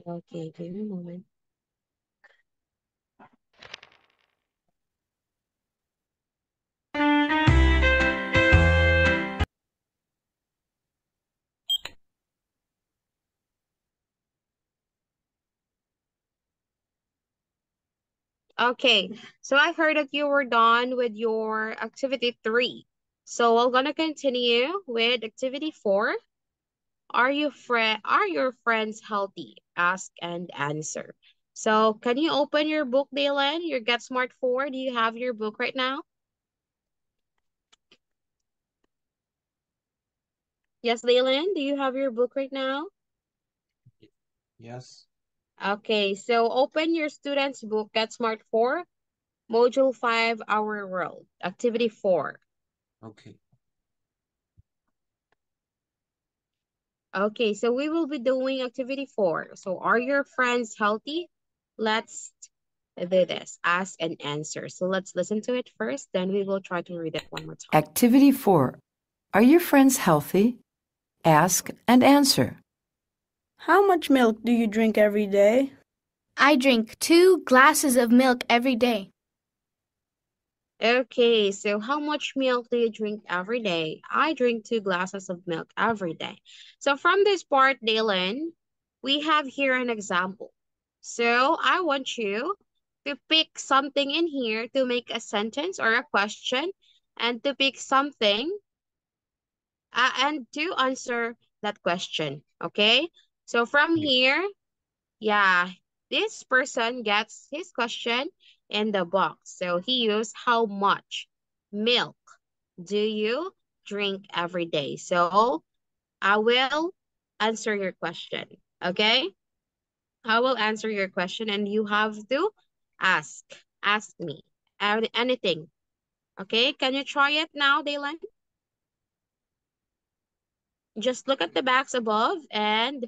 Okay, give me a moment. Okay, so I heard that you were done with your activity 3. So we're gonna continue with activity 4. Are your friends healthy? Ask and answer. So can you open your book, Dalen? Your Get Smart 4. Do you have your book right now? Yes, Dalen, do you have your book right now? Yes. Okay, so open your student's book, Get Smart 4, Module 5, Our World, Activity 4. Okay. Okay, so we will be doing activity 4. So are your friends healthy? Let's do this. Ask and answer. So let's listen to it first, then we will try to read it one more time. Activity 4. Are your friends healthy? Ask and answer. How much milk do you drink every day? I drink 2 glasses of milk every day. Okay, so how much milk do you drink every day? I drink 2 glasses of milk every day. So from this part, Dalen, we have here an example. So I want you to pick something in here to make a sentence or a question and to pick something and to answer that question. Okay? So from Okay. here, yeah, this person gets his question in the box. So he used how much milk do you drink every day? So I will answer your question. Okay? I will answer your question and you have to ask. Ask me anything. Okay? Can you try it now, Daylan? Just look at the box above and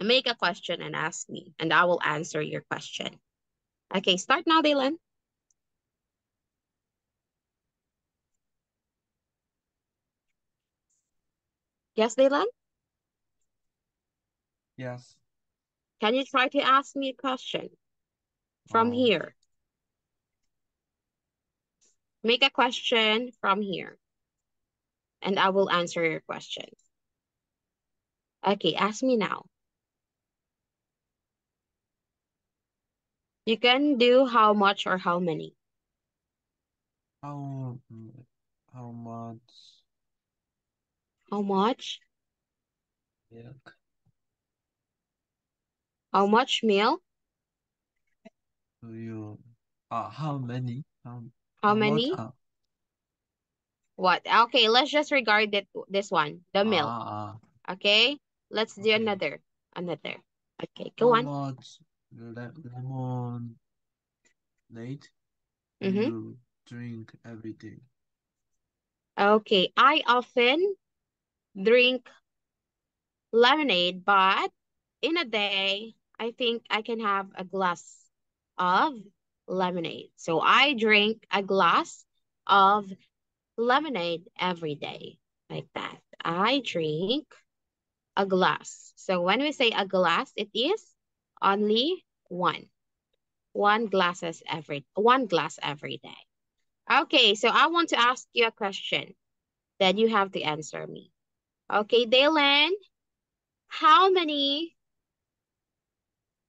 make a question and ask me, and I will answer your question. Okay, start now, Daylan. Yes, Daylan? Yes. Can you try to ask me a question from Um, here? Make a question from here, and I will answer your question. Okay, ask me now. You can do how much or how many. how how much How much? milk How much milk? do you how many How how much many? What? Okay, let's just regard this one, the milk. Okay, let's do okay. another. Another. Okay, go How on. much lemonade do Mm-hmm. you drink every day? Okay, I often drink lemonade, but in a day, I think I can have a glass of lemonade. So I drink a glass of lemonade every day, like that. I drink a glass. So when we say a glass, it is only one. One glass every day. Okay, so I want to ask you a question. Then you have to answer me. Okay, Dalen, how many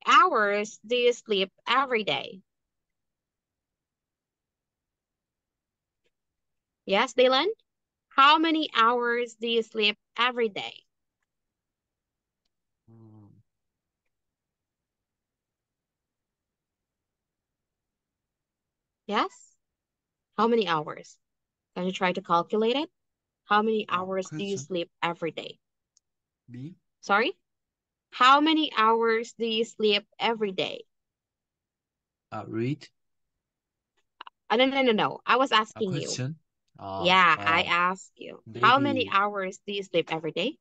hours do you sleep every day? Yes, Dalen? How many hours do you sleep every day? Mm, Yes? How many hours? Can you try to calculate it? How many hours do you question sleep every day? B. Sorry? How many hours do you sleep every day? Read No, no, no, no. I was a asking you. question. Yeah, I asked you. How many Maybe hours do you sleep every day?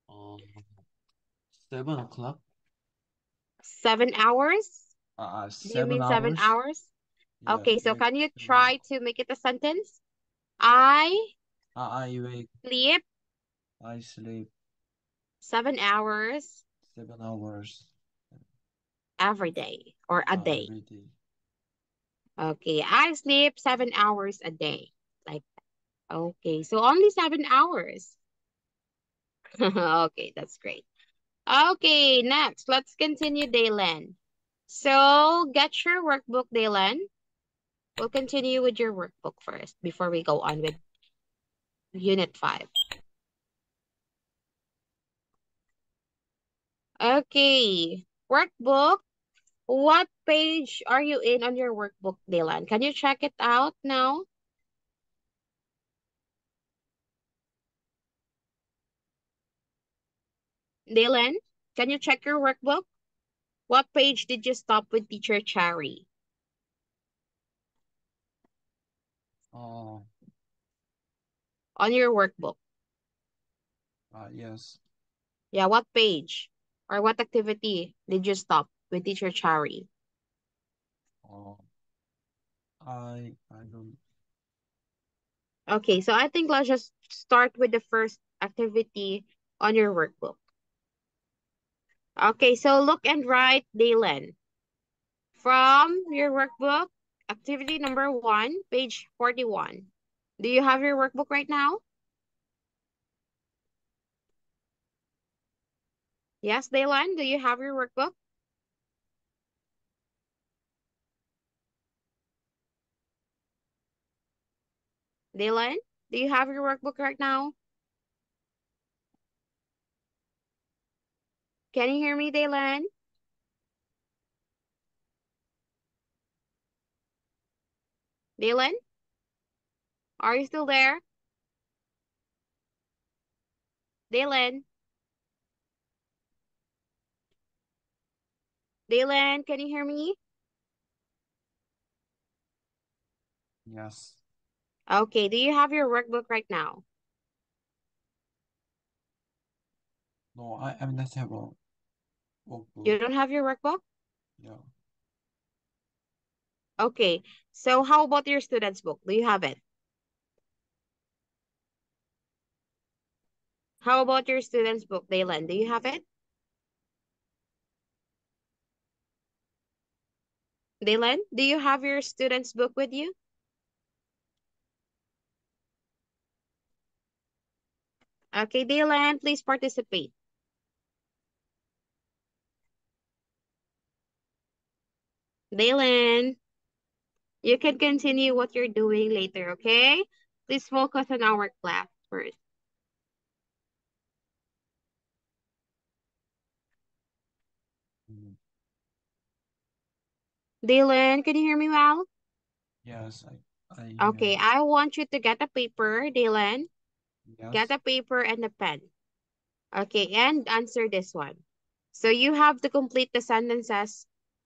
um 7 o'clock. 7 hours? Do you Seven mean seven hours. hours? Yes, Okay, so maybe can you 7 hours. try to make it a sentence? I I wake. sleep I sleep 7 hours 7 hours every day or a day? every day. Okay, I sleep 7 hours a day. Like, okay, so only 7 hours. Okay, that's great. Okay, next, let's continue, Daylan. So, get your workbook, Daylan. We'll continue with your workbook first before we go on with Unit 5. Okay, workbook. What page are you in on your workbook, Dylan? Can you check it out now? Dylan, can you check your workbook? What page did you stop with Teacher Cherry Oh, on your workbook? yes. Yeah, what page or what activity did you stop with Teacher Cherry? Oh, I don't. Okay, so I think let's just start with the first activity on your workbook. Okay, so look and write, Dylan. From your workbook, activity number 1, page 41. Do you have your workbook right now? Yes, Daylan, do you have your workbook? Daylan, do you have your workbook right now? Can you hear me, Daylan? Daylan, are you still there? Daylan? Daylan, can you hear me? Yes. Okay, do you have your workbook right now? No, I'm not have a You workbook. don't have your workbook? Yeah. Okay, so how about your student's book? Do you have it? How about your student's book, Daylan? Do you have it? Daylan, do you have your student's book with you? Okay, Daylan, please participate. Daylan, you can continue what you're doing later, okay? Please focus on our class first. Mm, Dylan, can you hear me well? Yes, I hear Okay, you. I want you to get a paper, Dylan. Get Yes. a paper and a pen. Okay, and answer this one. So you have to complete the sentences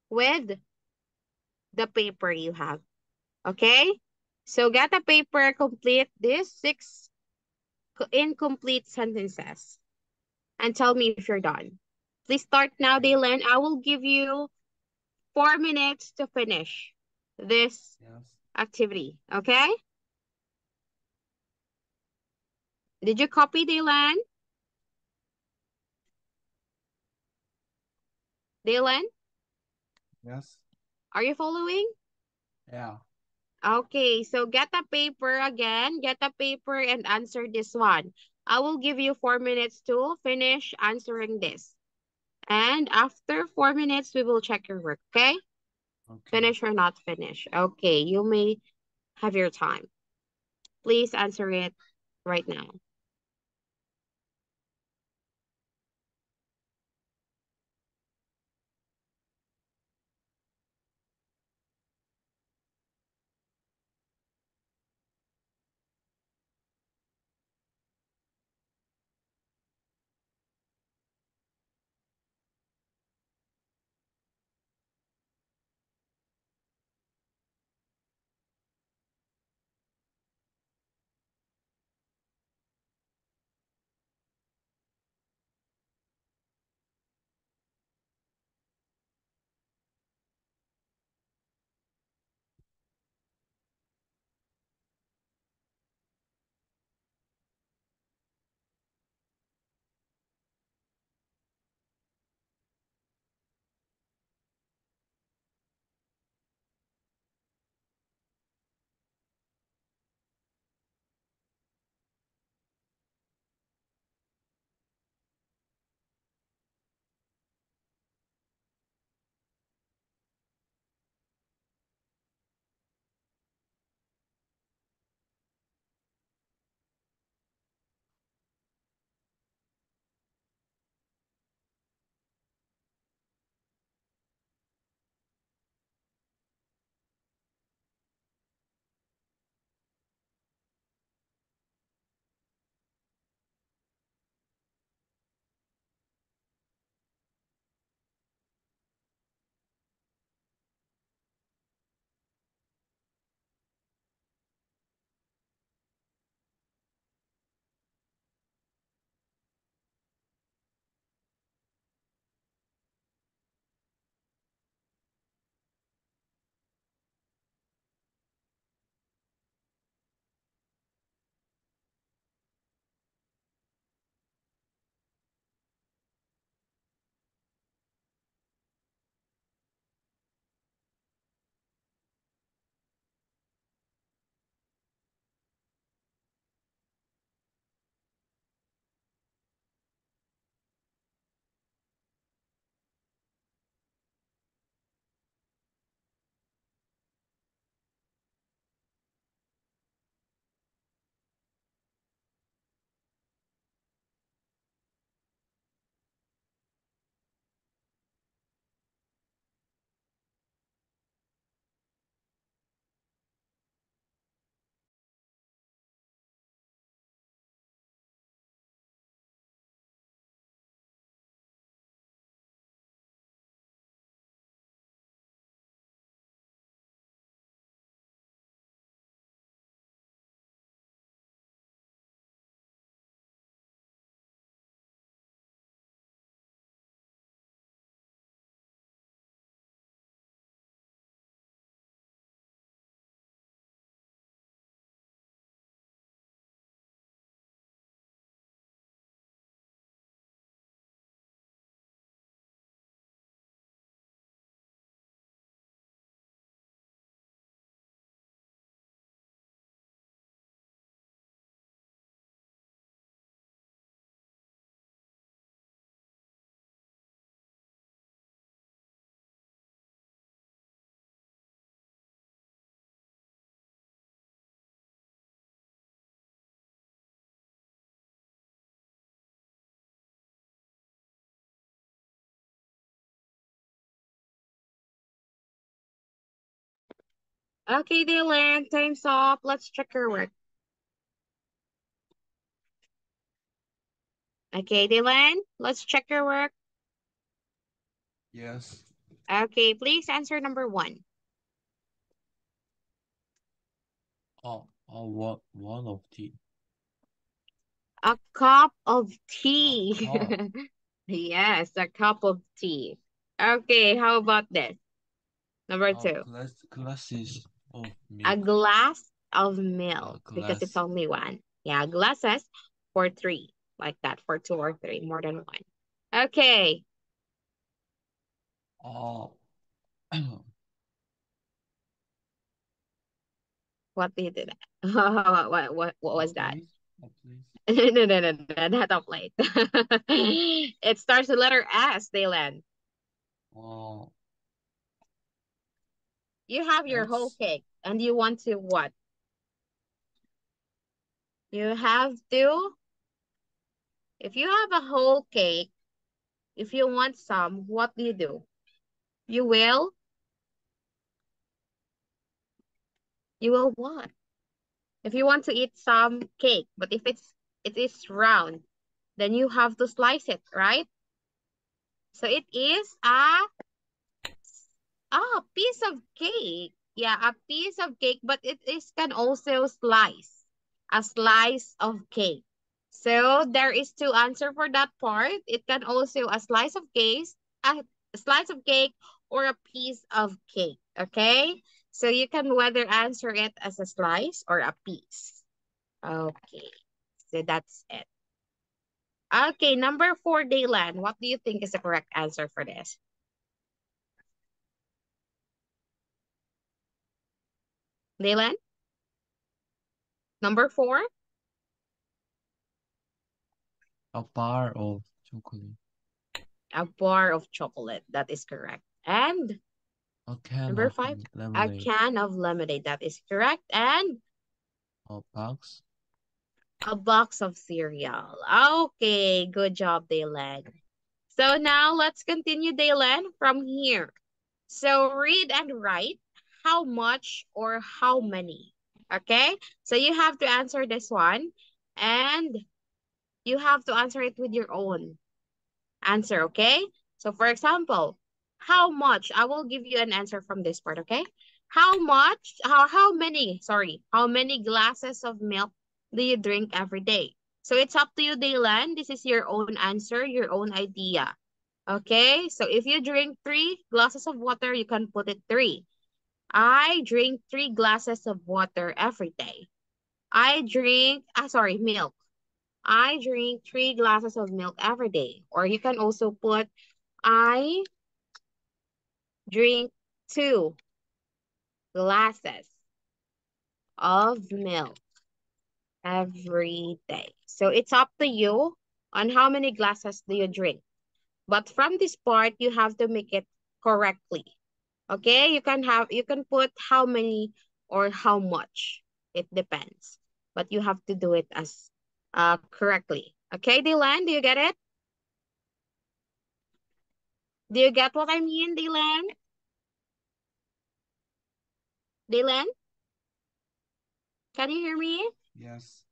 with the paper you have. Okay? So get a paper, complete these 6 incomplete sentences. And tell me if you're done. Please start now, Okay. Dylan. I will give you 4 minutes to finish this Yes. activity. Okay? Did you copy, Dylan? Dylan, Yes. are you following? Yeah. Okay, so get a paper again. Get a paper and answer this one. I will give you 4 minutes to finish answering this. And after 4 minutes, we will check your work, okay? Okay. Finish or not finish. Okay, you may have your time. Please answer it right now. Okay, Dylan, time's up. Let's check your work. Okay, Dylan, let's check your work. Yes. Okay, please answer number 1. One of tea. A cup of A tea. cup. Yes, a cup of tea. Okay, how about this? Number 2. Glasses of A milk. glass of A milk because it's glass. only 1. Yeah, glasses for 3. Like that, for 2 or 3, more than 1. Okay, Oh. what did you do that? What A was that? place. A place. No, not a plate. It starts with letter S, Dylan. Oh. You have your whole X. cake and you want to what? You have to, if you have a whole cake, if you want some, what do? You will, you will what? If you want to eat some cake, but if it is round, then you have to slice it, right? So it is a piece of cake. Yeah, a piece of cake, but it is can also slice. A slice of cake. So there is 2 answer for that part. It can also a slice of cake or a piece of cake. Okay? So you can whether answer it as a slice or a piece. Okay. So that's it. Okay, number 4, Daylan. What do you think is the correct answer for this? Daylan? Number 4? A bar of chocolate. A bar of chocolate. That is correct. And A can number of 5, a lemonade. can of lemonade. That is correct. And A box. a box of cereal. Okay, good job, Daylan. So now let's continue, Daylan, from here. So read and write how much or how many. Okay, so you have to answer this one and you have to answer it with your own answer, okay? So for example, how much? I will give you an answer from this part, okay? How many glasses of milk do you drink every day? So it's up to you, Daylan. This is your own answer, your own idea. Okay, so if you drink 3 glasses of water, you can put it 3. I drink 3 glasses of water every day. Milk. I drink 3 glasses of milk every day. Or you can also put, I drink 2 glasses of milk every day. So it's up to you on how many glasses do you drink. But from this part, you have to make it correctly. Okay, you can put how many or how much. It depends. But you have to do it as correctly. Okay, Dylan, do you get it? Do you get what I mean, Dylan? Dylan, can you hear me? Yes.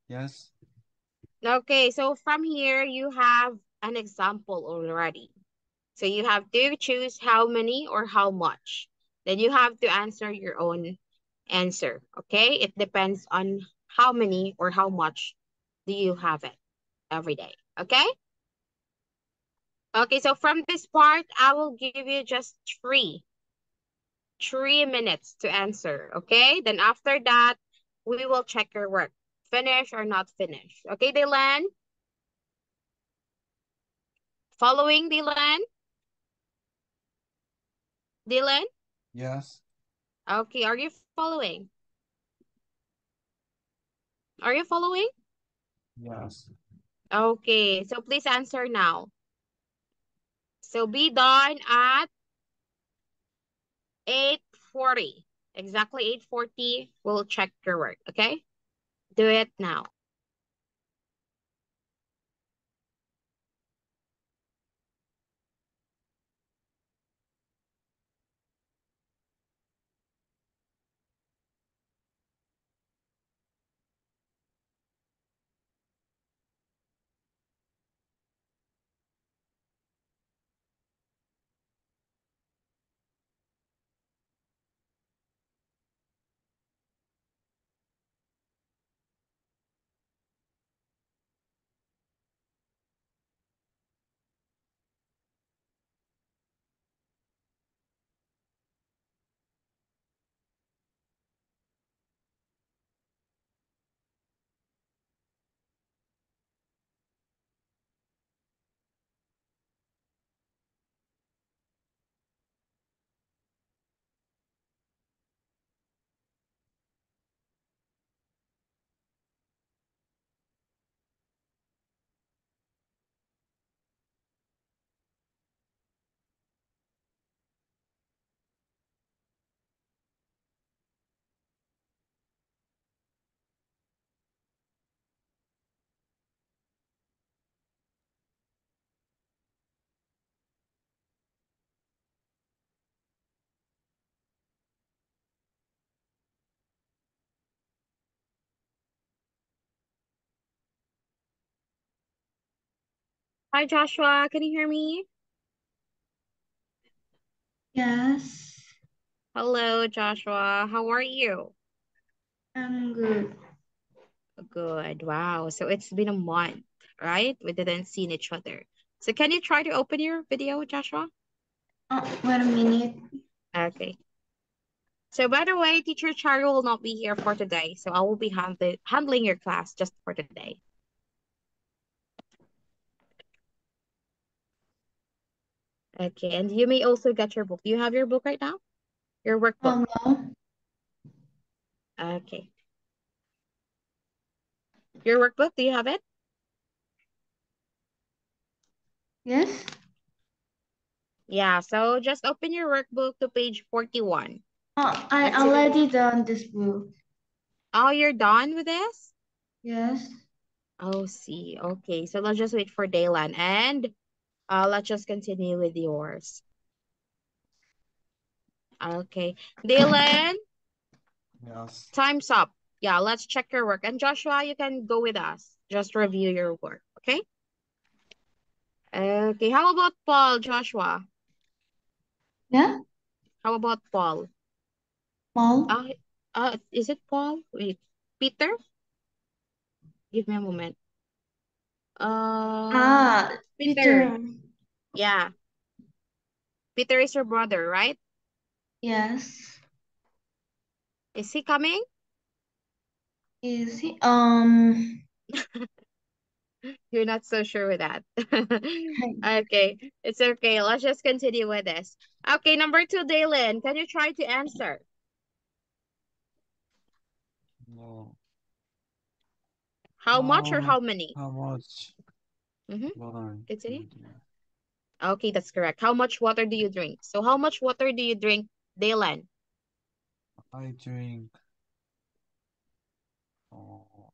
Yes. Okay, so from here you have an example already. So you have to choose how many or how much. Then you have to answer your own answer. Okay, it depends on how many or how much do you have it every day. Okay. Okay, so from this part, I will give you just 3 minutes to answer. Okay, then after that, we will check your work. Finish or not finish. Okay, Dylan? Following, Dylan? Dylan? Yes. Okay, are you following? Are you following? Yes. Okay, so please answer now. So be done at 8:40. Exactly 8:40. We'll check your work, okay? Do it now. Hi, Joshua. Can you hear me? Yes, Hello, Joshua. How are you? I'm good. Good. Wow. So it's been a month, right? We didn't see each other. So can you try to open your video, Joshua? Wait a minute. Okay. So by the way, teacher Charo will not be here for today. So I will be handling your class just for today. Okay. And you may also get your book. Do you have your book right now? Your workbook. No. Okay. Your workbook, do you have it? Yes. Yeah. So just open your workbook to page 41. I Activity. already done this book. Oh, you're done with this? Yes. Oh, see. Okay. So let's just wait for Daylan and let's just continue with yours. Okay. Daylan, Yes. time's up. Yeah, let's check your work. And Joshua, you can go with us. Just review your work, okay? Okay. How about Paul, Joshua? Yeah. How about Paul? Paul. Is it Paul? Wait, Peter? Give me a moment. Peter. Peter. Yeah. Peter is your brother, right? Yes. Is he coming? Is he? You're not so sure with that. Okay, it's okay. Let's just continue with this. Okay, number 2, Dalen, can you try to answer? No. How much or how many? How much Mm-hmm. water do Continue. you drink? Okay, that's correct. How much water do you drink? So how much water do you drink, Dalen? I drink uh,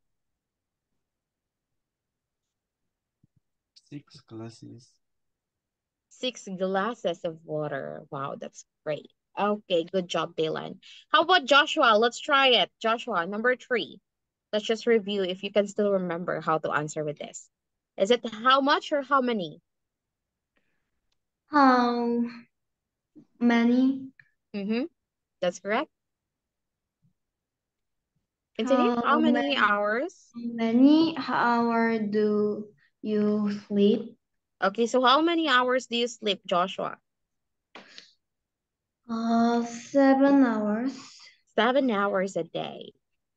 6 glasses. 6 glasses of water. Wow, that's great. Okay, good job, Dalen. How about Joshua? Let's try it. Joshua, number 3. Let's just review if you can still remember how to answer with this. Is it how much or how many? How many? Mm-hmm. That's correct. Continue. How How many many? hours? How many hours do you sleep? Okay, so how many hours do you sleep, Joshua? 7 hours. 7 hours a day.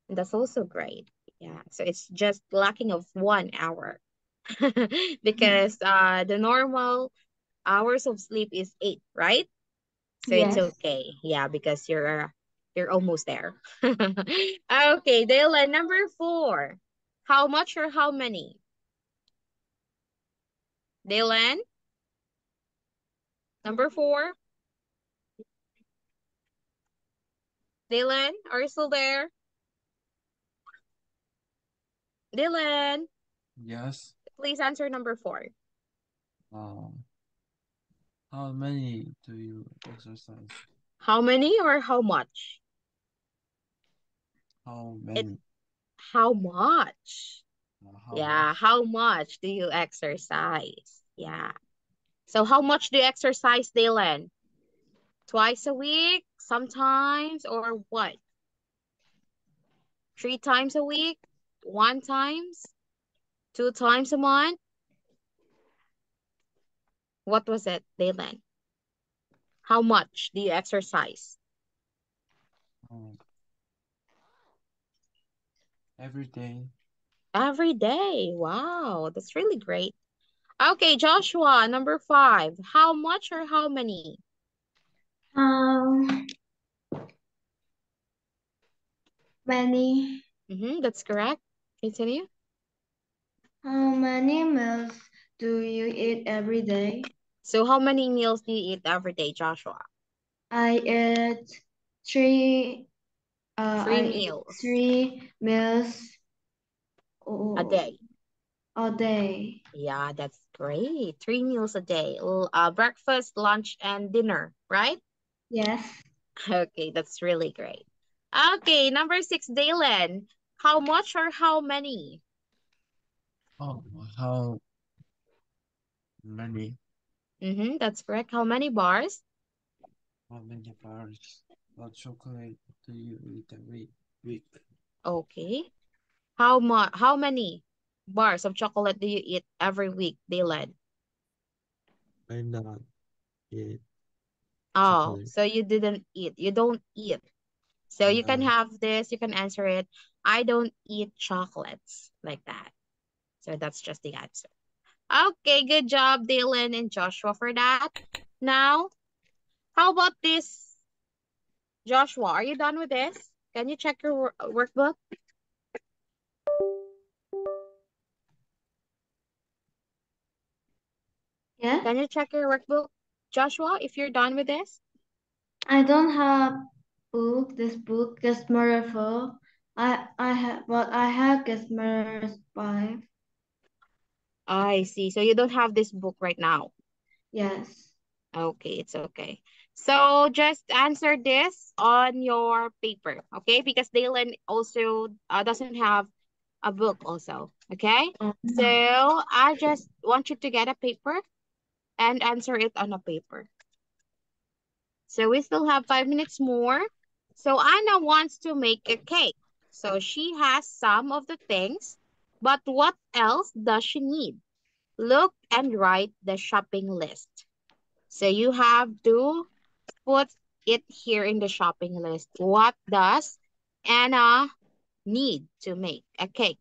And that's also great. Yeah, so it's just lacking of 1 hour because the normal hours of sleep is 8, right? So it's Yes. okay. Yeah, because you're almost there. Okay, Dylan, number 4. How much or how many? Dylan, number 4. Dylan, are you still there? Dylan, Yes. please answer number 4. How many do you exercise? How many or how much? How It many? how much? How Yeah, much? how much do you exercise? Yeah. So how much do you exercise, Dylan? Twice a week, sometimes, or what? 3 times a week? 1 times? 2 times a month? What was it, Dylan? How much do you exercise? Um, every day. Every day. Wow, that's really great. Okay, Joshua, number 5. How much or how many? How many? That's correct. Continue. How many meals do you eat every day? So how many meals do you eat every day, Joshua? I eat three. 3 I eat meals 3 meals a day. a day. Yeah, that's great. 3 meals a day. Breakfast, lunch, and dinner, right? Yes. Okay, that's really great. Okay, number 6, Dalen. How much or how many? Oh, how Many. That's correct. How many bars? How many bars of chocolate do you eat every week? Okay. How many bars of chocolate do you eat every week, Dylan? I not eat Oh, chocolate. so you didn't eat. You don't eat. So you can Uh, have this, you can answer it. I don't eat chocolates like that. So that's just the answer. Okay, good job, Dylan and Joshua for that. Now, how about this? Joshua, are you done with this? Can you check your workbook? Yeah, Can you check your workbook? Joshua, if you're done with this? I don't have this book, Customer 4. I have, but I have Customer 5. I see. So you don't have this book right now. Yes. Okay, it's okay. So just answer this on your paper, okay? Because Dylan also doesn't have a book also, okay? So Um, I just want you to get a paper and answer it on a paper. So we still have 5 minutes more. So Anna wants to make a cake. So she has some of the things, but what else does she need? Look and write the shopping list. So you have to put it here in the shopping list. What does Anna need to make a cake?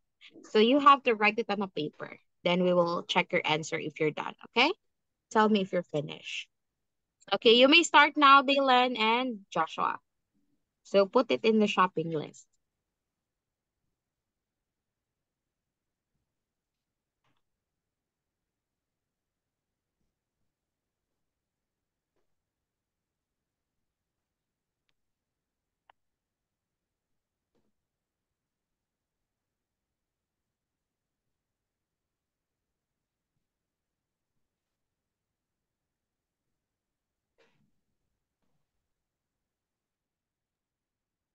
So you have to write it on a paper. Then we will check your answer if you're done, okay? Tell me if you're finished. Okay, you may start now, Dylan and Joshua. So put it in the shopping list.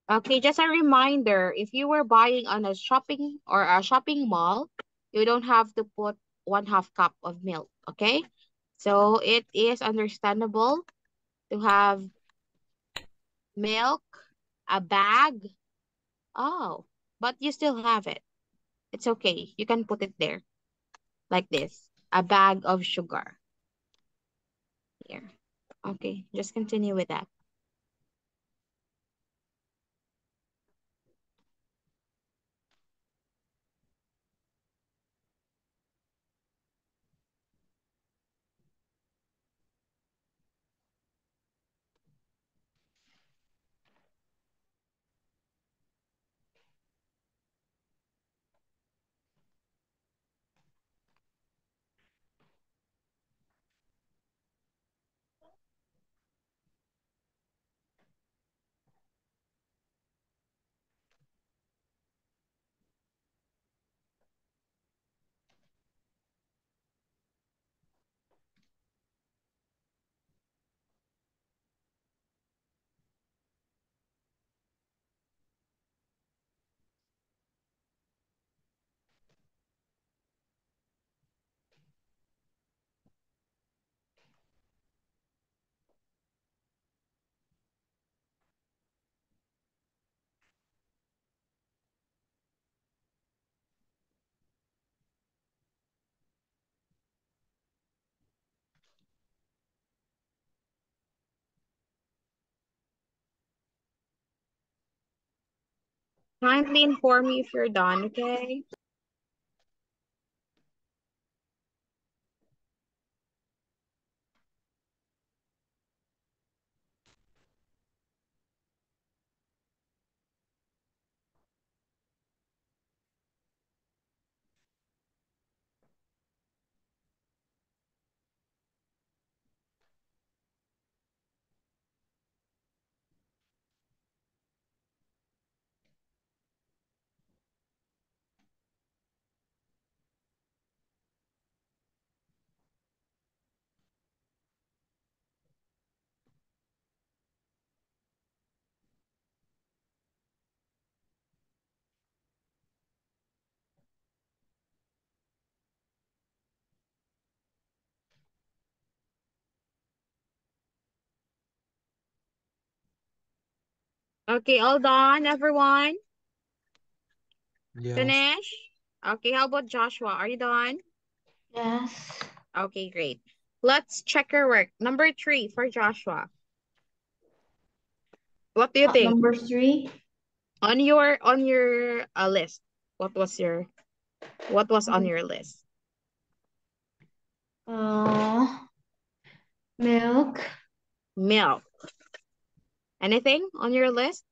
Okay, just a reminder, if you were buying on a shopping or a shopping mall, you don't have to put 1/2 cup of milk, okay? So it is understandable to have milk, a bag. Oh, but you still have it. It's okay. You can put it there like this. A bag of sugar here. Okay, just continue with that. Kindly inform me if you're done, okay? Okay, all done, everyone? Yes. Finish? Okay, how about Joshua? Are you done? Yes. Okay, great. Let's check your work. Number 3 for Joshua. What do you think? Number 3. On your list, what was on your list? Milk. Milk. Anything on your list?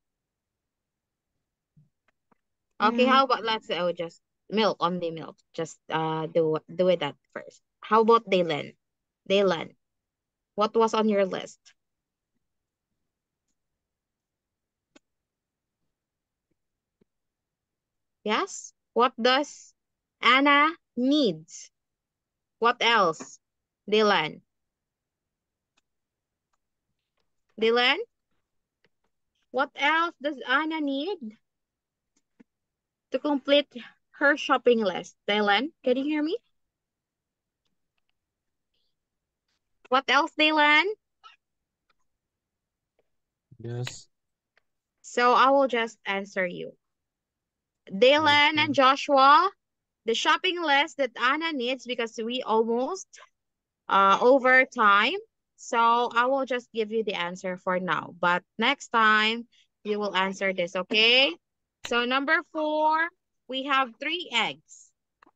Okay, how about let's just milk, only milk. Just do it that first. How about Dylan? Dylan, what was on your list? Yes? What does Anna needs? What else? Dylan? Dylan? What else does Anna need to complete her shopping list? Dylan, can you hear me? What else, Dylan? Yes. So I will just answer you. Dylan Okay. and Joshua, the shopping list that Anna needs, because we almost over time. So I will just give you the answer for now. But next time, you will answer this, okay? So number 4, we have 3 eggs.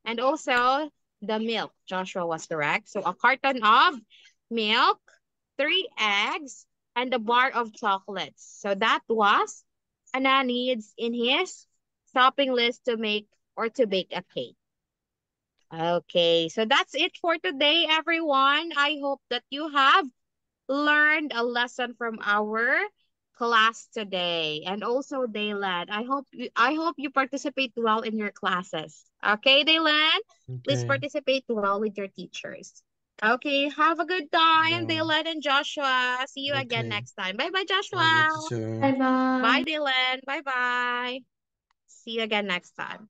And also the milk. Joshua was correct. So a carton of milk, 3 eggs, and a bar of chocolates. So that was Anna needs in his shopping list to make or to bake a cake. Okay, so that's it for today, everyone. I hope that you have learned a lesson from our class today. And also, Daylan, I hope you participate well in your classes. Okay, Daylan? Please Okay. participate well with your teachers. Okay, have a good time, Yeah. Daylan and Joshua. See you again Okay. next time. Bye-bye, Bye, Joshua. teacher. Bye bye. Bye, Dylan. Bye-bye. See you again next time.